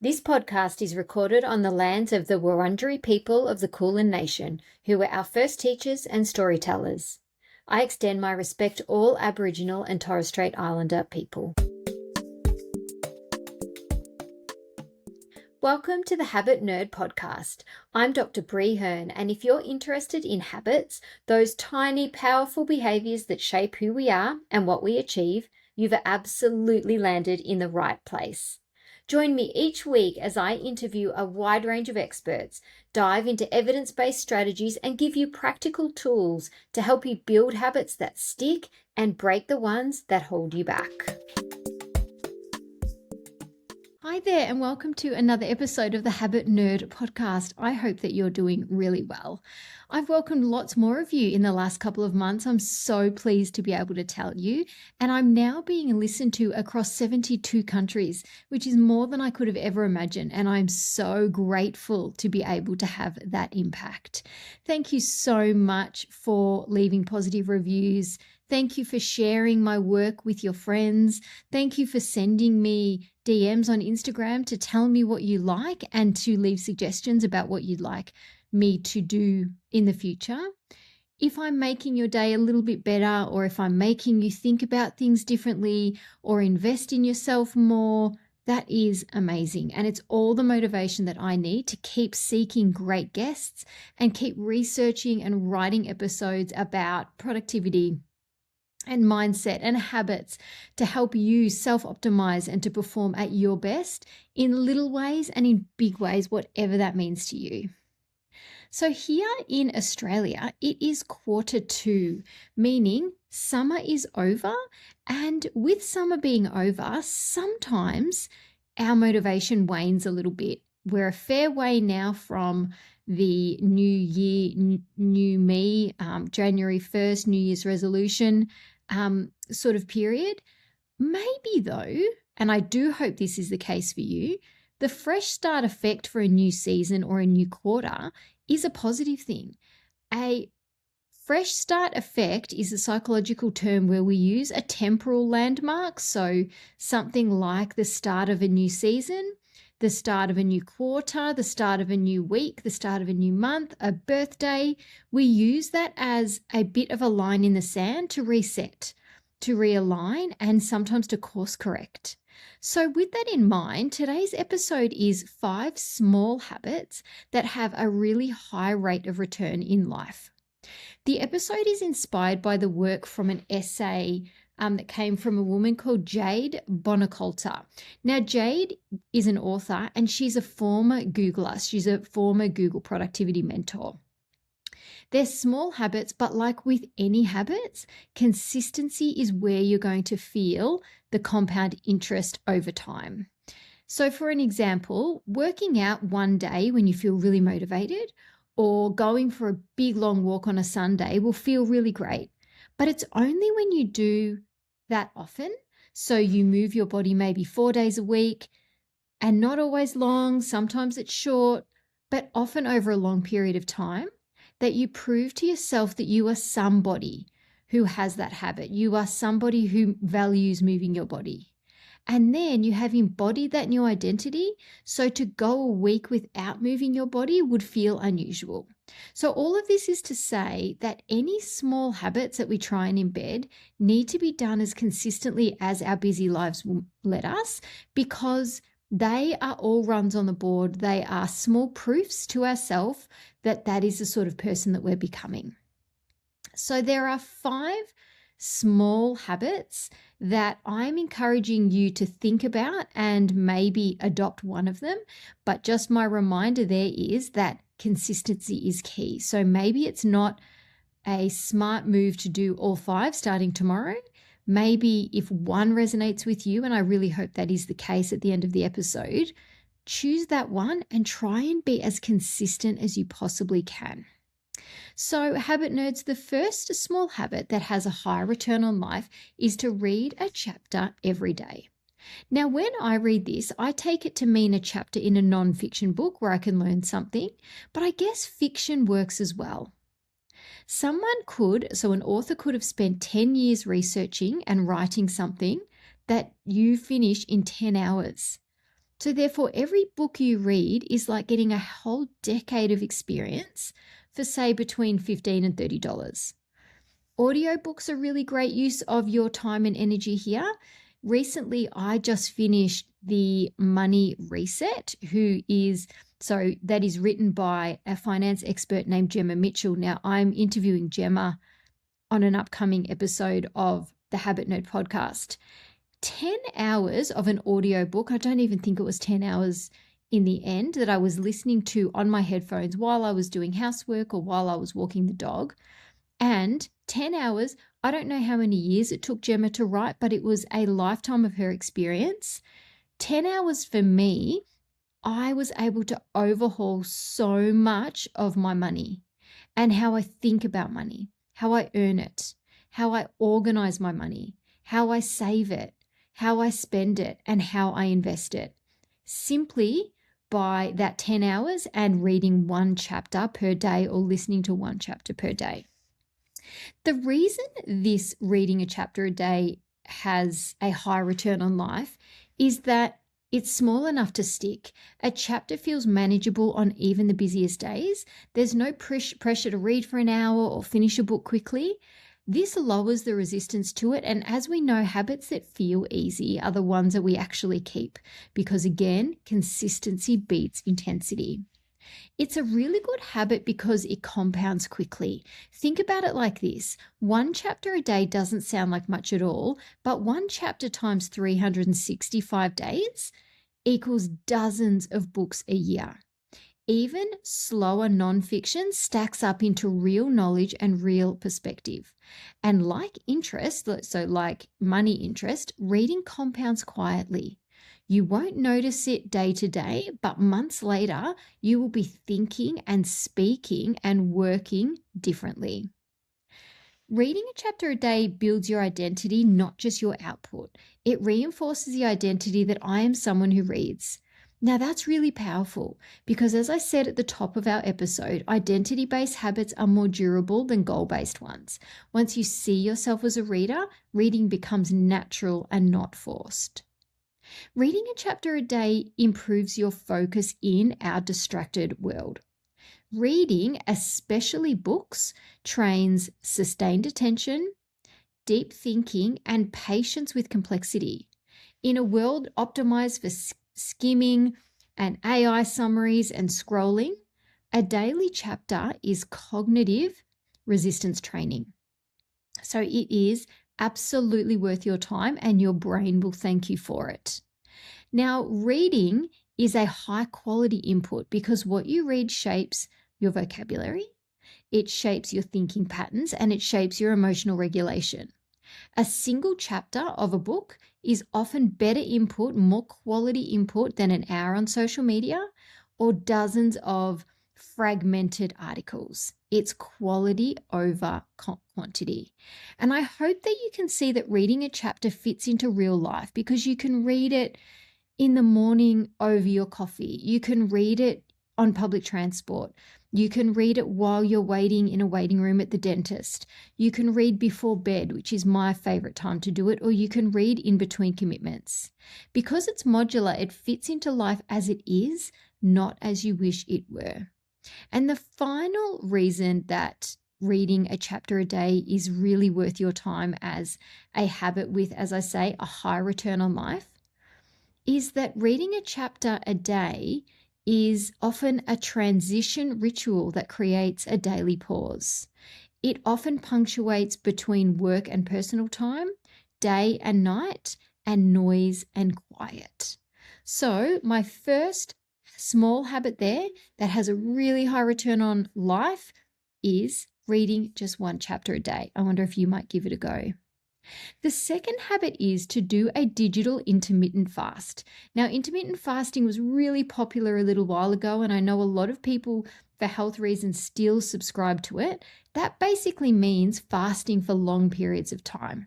This podcast is recorded on the lands of the Wurundjeri people of the Kulin Nation, who were our first teachers and storytellers. I extend my respect to all Aboriginal and Torres Strait Islander people. Welcome to the Habit Nerd podcast. I'm Dr. Bree Hearn, and if you're interested in habits, those tiny, powerful behaviours that shape who we are and what we achieve, you've absolutely landed in the right place. Join me each week as I interview a wide range of experts, dive into evidence-based strategies, and give you practical tools to help you build habits that stick and break the ones that hold you back. Hi there, and welcome to another episode of the Habit Nerd podcast. I hope that you're doing really well. I've welcomed lots more of you in the last couple of months. I'm so pleased to be able to tell you, and I'm now being listened to across 72 countries, which is more than I could have ever imagined, and I'm so grateful to be able to have that impact. Thank you so much for leaving positive reviews. Thank you for sharing my work with your friends. Thank you for sending me DMs on Instagram to tell me what you like and to leave suggestions about what you'd like me to do in the future. If I'm making your day a little bit better, or if I'm making you think about things differently or invest in yourself more, that is amazing. And it's all the motivation that I need to keep seeking great guests and keep researching and writing episodes about productivity and mindset and habits to help you self-optimize and to perform at your best in little ways and in big ways, whatever that means to you. So here in Australia, it is Q2, meaning summer is over. And with summer being over, sometimes our motivation wanes a little bit. We're a fair way now from the new year, new me, January 1st, New Year's resolution sort of period. Maybe though, and I do hope this is the case for you, the fresh start effect for a new season or a new quarter is a positive thing. A fresh start effect is a psychological term where we use a temporal landmark, so something like the start of a new season, the start of a new quarter, the start of a new week, the start of a new month, a birthday. We use that as a bit of a line in the sand to reset, to realign, and sometimes to course correct. So with that in mind, today's episode is 5 small habits that have a really high rate of return in life. The episode is inspired by the work from an essay that came from a woman called Jade Bonacolta. Now, Jade is an author and she's a former Googler. She's a former Google productivity mentor. They're small habits, but like with any habits, consistency is where you're going to feel the compound interest over time. So for an example, working out one day when you feel really motivated or going for a big long walk on a Sunday will feel really great. But it's only when you do that often, so you move your body maybe 4 days a week, and not always long, sometimes it's short, but often over a long period of time, that you prove to yourself that you are somebody who has that habit. You are somebody who values moving your body. And then you have embodied that new identity, so to go a week without moving your body would feel unusual. So all of this is to say that any small habits that we try and embed need to be done as consistently as our busy lives will let us, because they are all runs on the board. They are small proofs to ourselves that that is the sort of person that we're becoming. So there are 5 small habits that I'm encouraging you to think about and maybe adopt one of them. But just my reminder there is that consistency is key. So maybe it's not a smart move to do all 5 starting tomorrow. Maybe if one resonates with you, and I really hope that is the case at the end of the episode, choose that one and try and be as consistent as you possibly can. So habit nerds, the first small habit that has a high return on life is to read a chapter every day. Now, when I read this, I take it to mean a chapter in a non-fiction book where I can learn something, but I guess fiction works as well. An author could have spent 10 years researching and writing something that you finish in 10 hours. So therefore, every book you read is like getting a whole decade of experience for, say, between $15 and $30. Audiobooks are really great use of your time and energy here. Recently, I just finished The Money Reset, that is written by a finance expert named Gemma Mitchell. Now, I'm interviewing Gemma on an upcoming episode of the Habit Nerd podcast. 10 hours of an audiobook. I don't even think it was 10 hours in the end that I was listening to on my headphones while I was doing housework or while I was walking the dog. And 10 hours, I don't know how many years it took Gemma to write, but it was a lifetime of her experience. 10 hours for me, I was able to overhaul so much of my money and how I think about money, how I earn it, how I organize my money, how I save it, how I spend it, and how I invest it, simply by that 10 hours and reading one chapter per day or listening to one chapter per day. The reason this reading a chapter a day has a high return on life is that it's small enough to stick. A chapter feels manageable on even the busiest days. There's no pressure to read for an hour or finish a book quickly. This lowers the resistance to it. And as we know, habits that feel easy are the ones that we actually keep because, again, consistency beats intensity. It's a really good habit because it compounds quickly. Think about it like this. One chapter a day doesn't sound like much at all, but one chapter times 365 days equals dozens of books a year. Even slower nonfiction stacks up into real knowledge and real perspective. And like interest, so like money interest, reading compounds quietly. You won't notice it day to day, but months later, you will be thinking and speaking and working differently. Reading a chapter a day builds your identity, not just your output. It reinforces the identity that I am someone who reads. Now, that's really powerful because, as I said at the top of our episode, identity-based habits are more durable than goal-based ones. Once you see yourself as a reader, reading becomes natural and not forced. Reading a chapter a day improves your focus in our distracted world. Reading, especially books, trains sustained attention, deep thinking, and patience with complexity. In a world optimized for skimming and AI summaries and scrolling, a daily chapter is cognitive resistance training. So it is absolutely worth your time and your brain will thank you for it. Now, reading is a high quality input because what you read shapes your vocabulary, it shapes your thinking patterns, and it shapes your emotional regulation. A single chapter of a book is often better input, more quality input than an hour on social media or dozens of fragmented articles. It's quality over quantity. And I hope that you can see that reading a chapter fits into real life because you can read it in the morning over your coffee. You can read it on public transport. You can read it while you're waiting in a waiting room at the dentist. You can read before bed, which is my favorite time to do it, or you can read in between commitments. Because it's modular, it fits into life as it is, not as you wish it were. And the final reason that reading a chapter a day is really worth your time as a habit with, as I say, a high return on life is that reading a chapter a day is often a transition ritual that creates a daily pause. It often punctuates between work and personal time, day and night, and noise and quiet. So my first small habit there that has a really high return on life is reading just one chapter a day. I wonder if you might give it a go. The second habit is to do a digital intermittent fast. Now, intermittent fasting was really popular a little while ago, and I know a lot of people, for health reasons, still subscribe to it. That basically means fasting for long periods of time.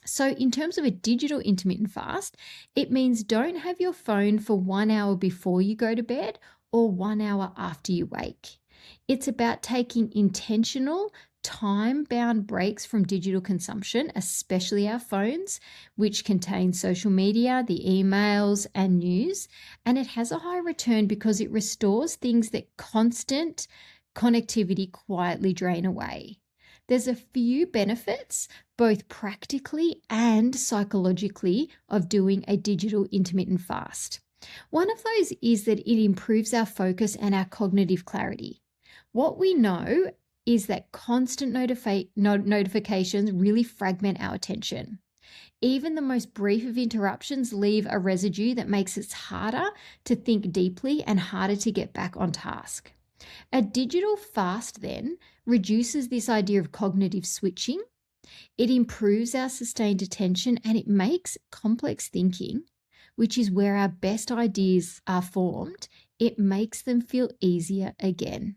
So in terms of a digital intermittent fast, it means don't have your phone for 1 hour before you go to bed or 1 hour after you wake. It's about taking intentional, time-bound breaks from digital consumption, especially our phones, which contain social media, the emails and news, and it has a high return because it restores things that constant connectivity quietly drain away. There's a few benefits, both practically and psychologically, of doing a digital intermittent fast. One of those is that it improves our focus and our cognitive clarity. What we know is that constant notifications really fragment our attention. Even the most brief of interruptions leave a residue that makes it harder to think deeply and harder to get back on task. A digital fast then reduces this idea of cognitive switching. It improves our sustained attention and it makes complex thinking, which is where our best ideas are formed, it makes them feel easier again.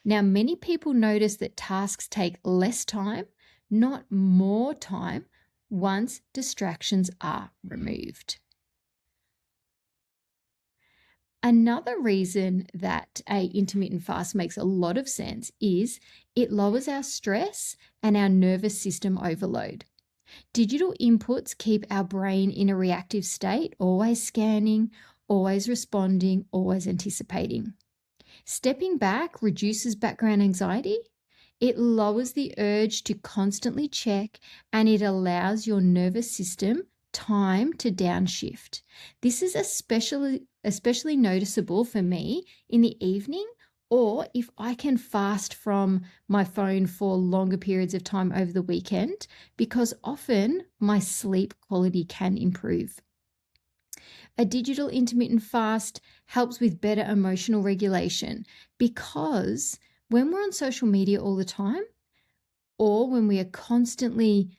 Now, many people notice that tasks take less time, not more time, once distractions are removed. Another reason that an intermittent fast makes a lot of sense is it lowers our stress and our nervous system overload. Digital inputs keep our brain in a reactive state, always scanning, always responding, always anticipating. Stepping back reduces background anxiety. It lowers the urge to constantly check, and it allows your nervous system time to downshift. This is especially noticeable for me in the evening, or if I can fast from my phone for longer periods of time over the weekend, because often my sleep quality can improve. A digital intermittent fast helps with better emotional regulation because when we're on social media all the time, or when we are constantly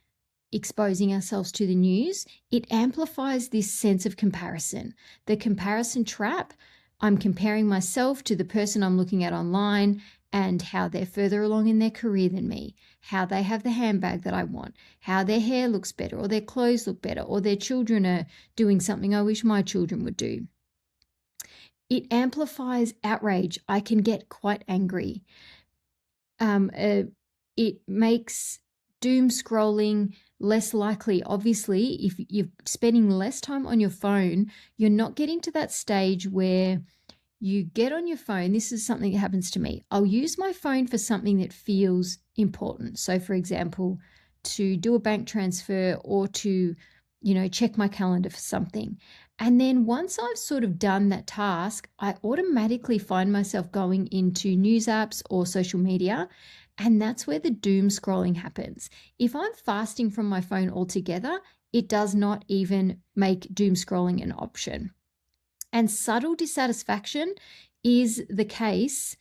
exposing ourselves to the news, it amplifies this sense of comparison. The comparison trap, I'm comparing myself to the person I'm looking at online and how they're further along in their career than me, how they have the handbag that I want, how their hair looks better or their clothes look better or their children are doing something I wish my children would do. It amplifies outrage. I can get quite angry. It makes doom scrolling less likely. Obviously, if you're spending less time on your phone, you're not getting to that stage where you get on your phone. This is something that happens to me. I'll use my phone for something that feels important. So, for example, to do a bank transfer or to, check my calendar for something. And then once I've sort of done that task, I automatically find myself going into news apps or social media. And that's where the doom scrolling happens. If I'm fasting from my phone altogether, it does not even make doom scrolling an option. And subtle dissatisfaction is the case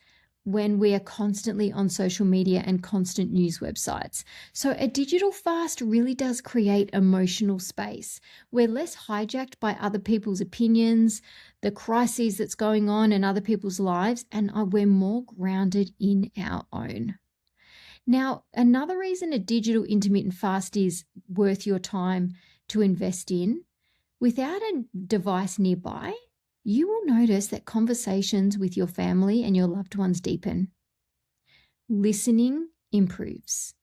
when we are constantly on social media and constant news websites. So a digital fast really does create emotional space. We're less hijacked by other people's opinions, the crises that's going on in other people's lives, and we're more grounded in our own. Now, another reason a digital intermittent fast is worth your time to invest in, without a device nearby, you will notice that conversations with your family and your loved ones deepen. Listening improves.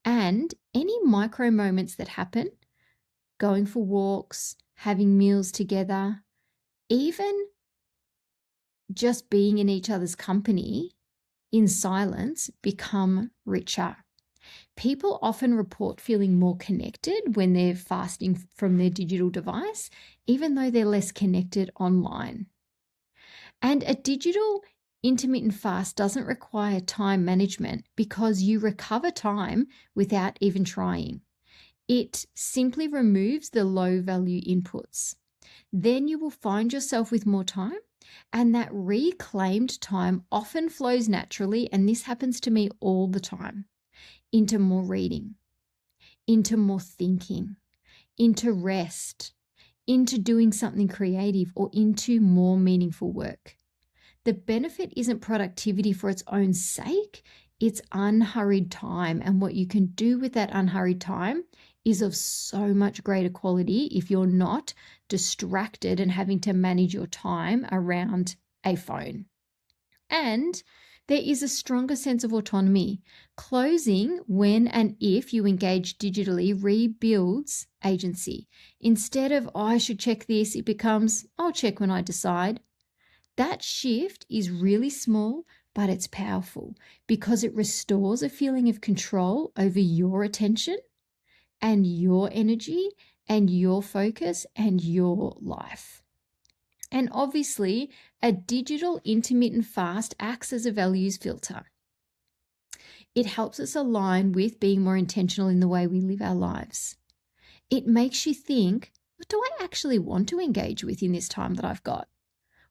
And any micro moments that happen, going for walks, having meals together, even just being in each other's company in silence, become richer. People often report feeling more connected when they're fasting from their digital device, even though they're less connected online. And a digital intermittent fast doesn't require time management because you recover time without even trying. It simply removes the low value inputs. Then you will find yourself with more time, and that reclaimed time often flows naturally, and this happens to me all the time, into more reading, into more thinking, into rest, into doing something creative, or into more meaningful work. The benefit isn't productivity for its own sake, it's unhurried time. And what you can do with that unhurried time is of so much greater quality if you're not distracted and having to manage your time around a phone. And There is a stronger sense of autonomy. Closing when and if you engage digitally rebuilds agency. Instead of, oh, I should check this, it becomes, I'll check when I decide. That shift is really small, but it's powerful because it restores a feeling of control over your attention and your energy and your focus and your life. And obviously, a digital intermittent fast acts as a values filter. It helps us align with being more intentional in the way we live our lives. It makes you think, what do I actually want to engage with in this time that I've got?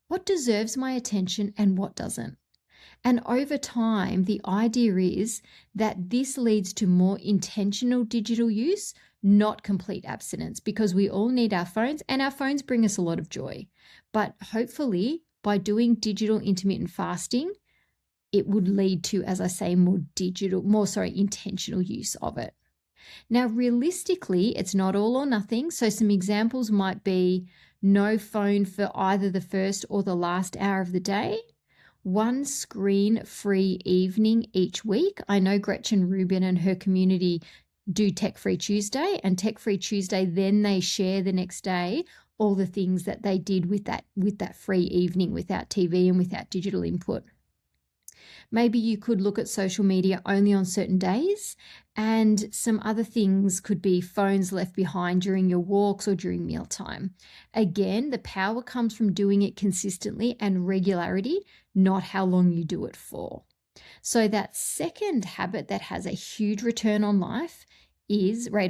What deserves my attention and what doesn't? And over time, the idea is that this leads to more intentional digital use, not complete abstinence, because we all need our phones and our phones bring us a lot of joy. But hopefully, by doing digital intermittent fasting, it would lead to, as I say, more intentional use of it. Now, realistically, it's not all or nothing. So some examples might be no phone for either the first or the last hour of the day, one screen-free evening each week. I know Gretchen Rubin and her community do Tech-Free Tuesday, and Tech-Free Tuesday, then they share the next day all the things that they did with that free evening without TV and without digital input. Maybe you could look at social media only on certain days, and some other things could be phones left behind during your walks or during mealtime. Again, the power comes from doing it consistently and regularity, not how long you do it for. So that second habit that has a huge rate of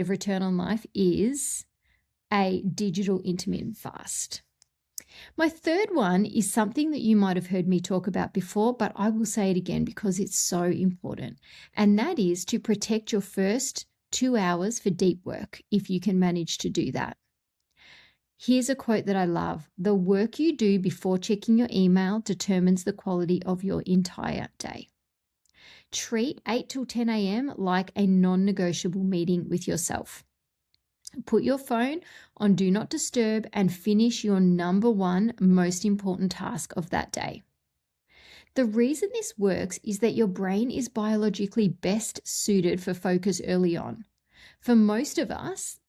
return on life is a digital intermittent fast. My third one is something that you might have heard me talk about before, but I will say it again because it's so important. And that is to protect your first 2 hours for deep work, if you can manage to do that. Here's a quote that I love. The work you do before checking your email determines the quality of your entire day. Treat 8 till 10 a.m. like a non-negotiable meeting with yourself. Put your phone on Do Not Disturb and finish your number one most important task of that day. The reason this works is that your brain is biologically best suited for focus early on. For most of us,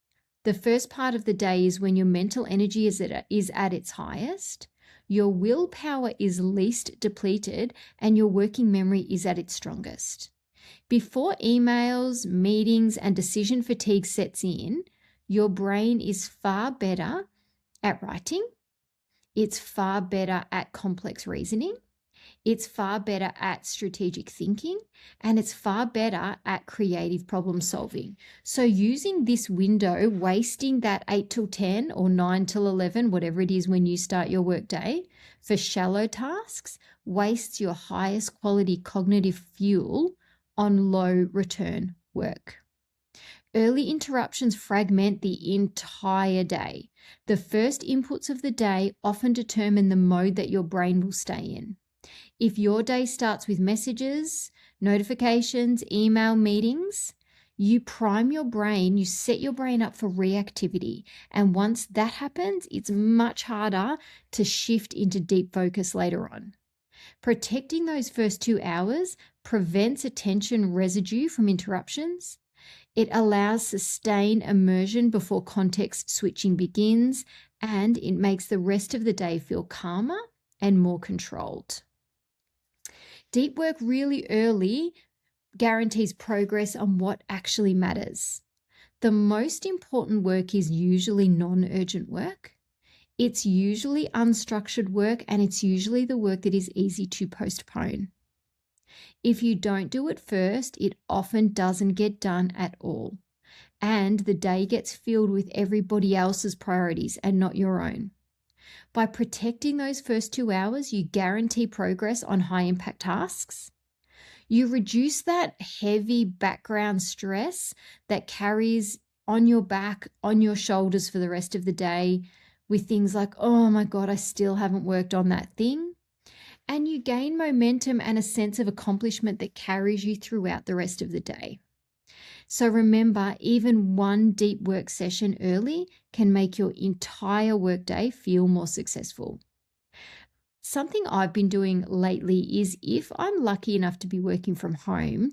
the first part of the day is when your mental energy is at its highest, your willpower is least depleted, and your working memory is at its strongest. Before emails, meetings, and decision fatigue sets in, your brain is far better at writing. It's far better at complex reasoning. It's far better at strategic thinking, and it's far better at creative problem solving. So using this window, wasting that 8 till 10 or 9 till 11, whatever it is when you start your work day, for shallow tasks, wastes your highest quality cognitive fuel on low return work. Early interruptions fragment the entire day. The first inputs of the day often determine the mode that your brain will stay in. If your day starts with messages, notifications, email, meetings, you prime your brain, you set your brain up for reactivity. And once that happens, it's much harder to shift into deep focus later on. Protecting those first 2 hours prevents attention residue from interruptions. It allows sustained immersion before context switching begins, and it makes the rest of the day feel calmer and more controlled. Deep work really early guarantees progress on what actually matters. The most important work is usually non-urgent work. It's usually unstructured work, and it's usually the work that is easy to postpone. If you don't do it first, it often doesn't get done at all, and the day gets filled with everybody else's priorities and not your own. By protecting those first 2 hours, you guarantee progress on high-impact tasks. You reduce that heavy background stress that carries on your back, on your shoulders for the rest of the day with things like, oh my God, I still haven't worked on that thing. And you gain momentum and a sense of accomplishment that carries you throughout the rest of the day. So remember, even one deep work session early can make your entire workday feel more successful. something I've been doing lately is if I'm lucky enough to be working from home,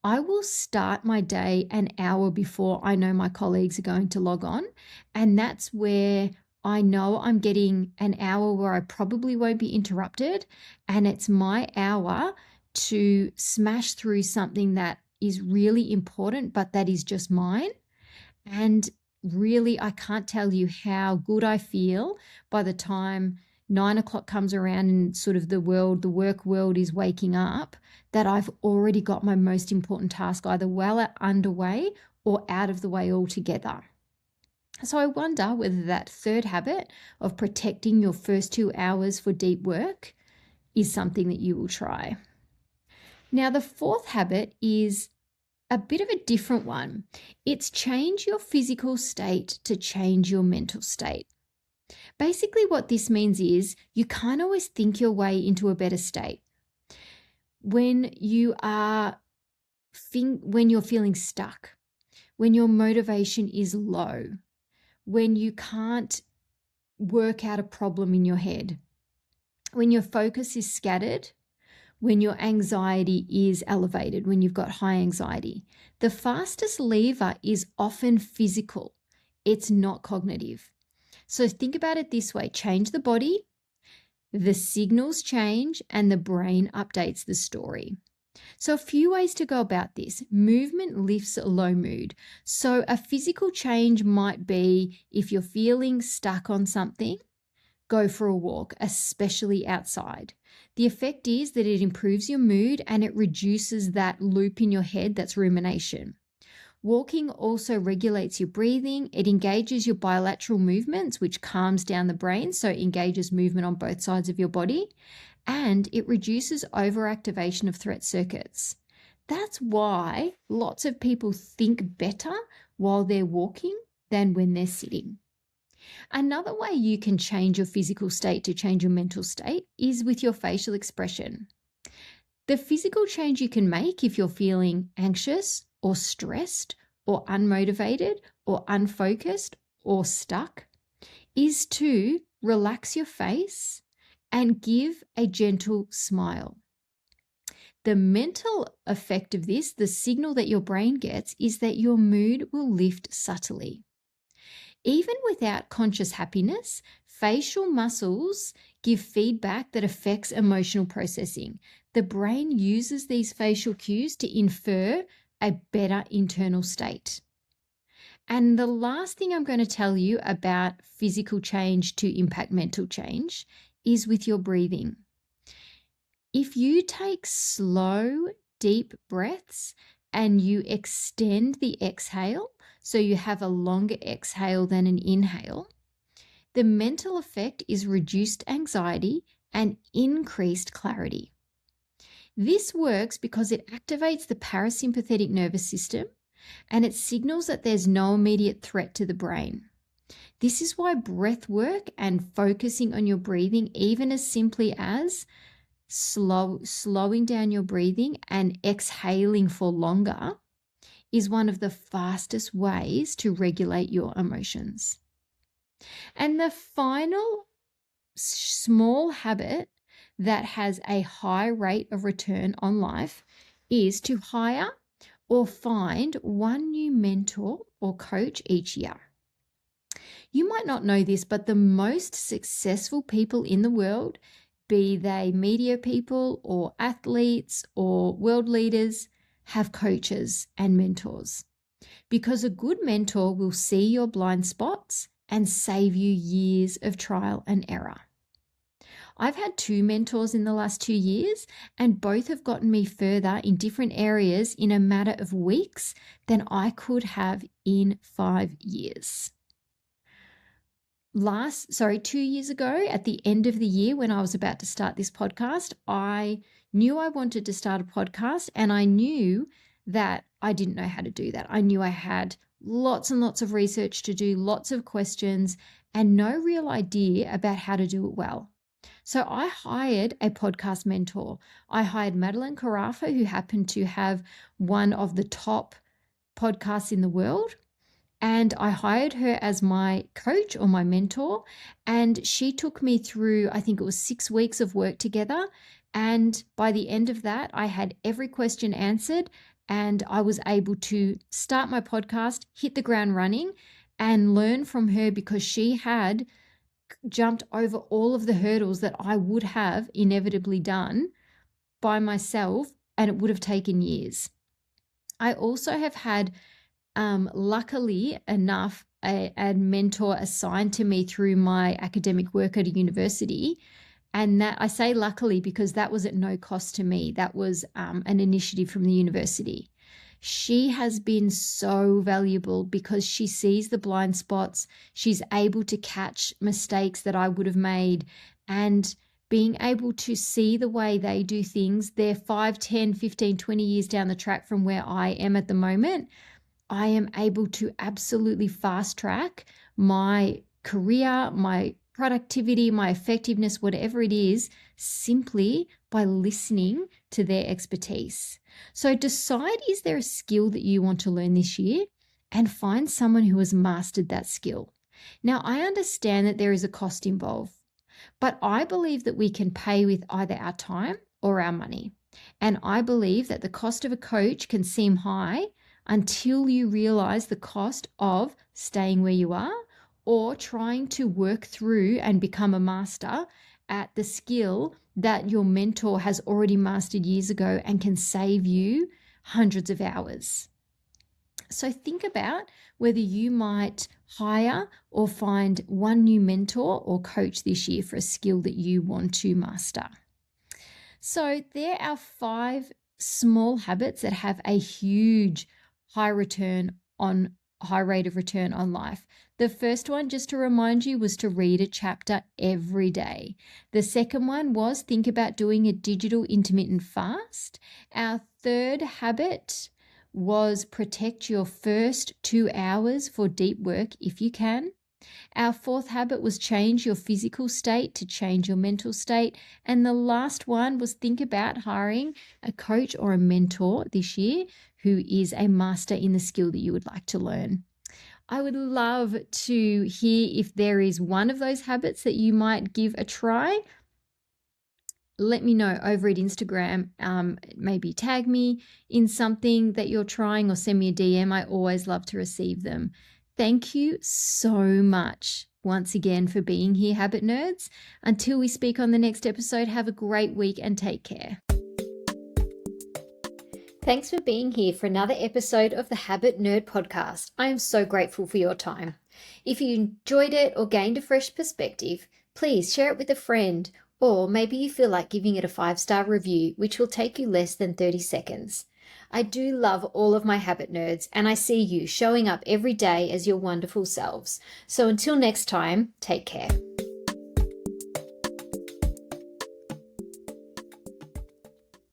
I will start my day an hour before I know my colleagues are going to log on. And that's where I know I'm getting an hour where I probably won't be interrupted. And it's my hour to smash through something that is really important, but that is just mine. And really, I can't tell you how good I feel by the time 9 o'clock comes around and sort of the work world is waking up, that I've already got my most important task either well underway or out of the way altogether. So I wonder whether that third habit of protecting your first 2 hours for deep work is something that you will try. Now, the fourth habit is a bit of a different one. It's change your physical state to change your mental state. Basically, what this means is you can't always think your way into a better state. When you're feeling stuck, when your motivation is low, when you can't work out a problem in your head, when your focus is scattered, when your anxiety is elevated, when you've got high anxiety, the fastest lever is often physical. It's not cognitive. So think about it this way: change the body, the signals change, and the brain updates the story. So a few ways to go about this. Movement lifts a low mood. So a physical change might be, if you're feeling stuck on something, go for a walk, especially outside. The effect is that it improves your mood and it reduces that loop in your head that's rumination. Walking also regulates your breathing. It engages your bilateral movements, which calms down the brain, so it engages movement on both sides of your body, and it reduces overactivation of threat circuits. That's why lots of people think better while they're walking than when they're sitting. Another way you can change your physical state to change your mental state is with your facial expression. The physical change you can make if you're feeling anxious or stressed or unmotivated or unfocused or stuck is to relax your face and give a gentle smile. The mental effect of this, the signal that your brain gets, is that your mood will lift subtly. Even without conscious happiness, facial muscles give feedback that affects emotional processing. The brain uses these facial cues to infer a better internal state. And the last thing I'm going to tell you about physical change to impact mental change is with your breathing. If you take slow, deep breaths and you extend the exhale, so you have a longer exhale than an inhale, the mental effect is reduced anxiety and increased clarity. This works because it activates the parasympathetic nervous system and it signals that there's no immediate threat to the brain. This is why breath work and focusing on your breathing, even as simply as slowing down your breathing and exhaling for longer, is one of the fastest ways to regulate your emotions. And the final small habit that has a high rate of return on life is to hire or find one new mentor or coach each year. You might not know this, but the most successful people in the world, be they media people or athletes or world leaders, have coaches and mentors, because a good mentor will see your blind spots and save you years of trial and error. I've had 2 mentors in the last 2 years, and both have gotten me further in different areas in a matter of weeks than I could have in 5 years. 2 years ago, at the end of the year when I was about to start this podcast, I knew I wanted to start a podcast, and I knew that I didn't know how to do that. I knew I had lots and lots of research to do, lots of questions, and no real idea about how to do it well. So I hired a podcast mentor. I hired Madeline Carafa, who happened to have one of the top podcasts in the world. And I hired her as my coach or my mentor. And she took me through, I think it was 6 weeks of work together. And by the end of that, I had every question answered and I was able to start my podcast, hit the ground running, and learn from her because she had jumped over all of the hurdles that I would have inevitably done by myself, and it would have taken years. I also have had, luckily enough, a mentor assigned to me through my academic work at a university. And that I say luckily because that was at no cost to me. That was an initiative from the university. She has been so valuable because she sees the blind spots. She's able to catch mistakes that I would have made, and being able to see the way they do things. They're 5, 10, 15, 20 years down the track from where I am at the moment. I am able to absolutely fast track my career, my productivity, my effectiveness, whatever it is, simply by listening to their expertise. So decide, is there a skill that you want to learn this year, and find someone who has mastered that skill. Now, I understand that there is a cost involved, but I believe that we can pay with either our time or our money. And I believe that the cost of a coach can seem high until you realize the cost of staying where you are or trying to work through and become a master at the skill that your mentor has already mastered years ago and can save you hundreds of hours. So think about whether you might hire or find one new mentor or coach this year for a skill that you want to master. So there are 5 small habits that have a huge high rate of return on life. The first one, just to remind you, was to read a chapter every day. The second one was think about doing a digital intermittent fast. Our third habit was protect your first 2 hours for deep work if you can. Our fourth habit was change your physical state to change your mental state. And the last one was think about hiring a coach or a mentor this year who is a master in the skill that you would like to learn. I would love to hear if there is one of those habits that you might give a try. Let me know over at Instagram. Maybe tag me in something that you're trying or send me a DM. I always love to receive them. Thank you so much once again for being here, Habit Nerds. Until we speak on the next episode, have a great week and take care. Thanks for being here for another episode of the Habit Nerd Podcast. I am so grateful for your time. If you enjoyed it or gained a fresh perspective, please share it with a friend, or maybe you feel like giving it a 5-star review, which will take you less than 30 seconds. I do love all of my habit nerds, and I see you showing up every day as your wonderful selves. So until next time, take care.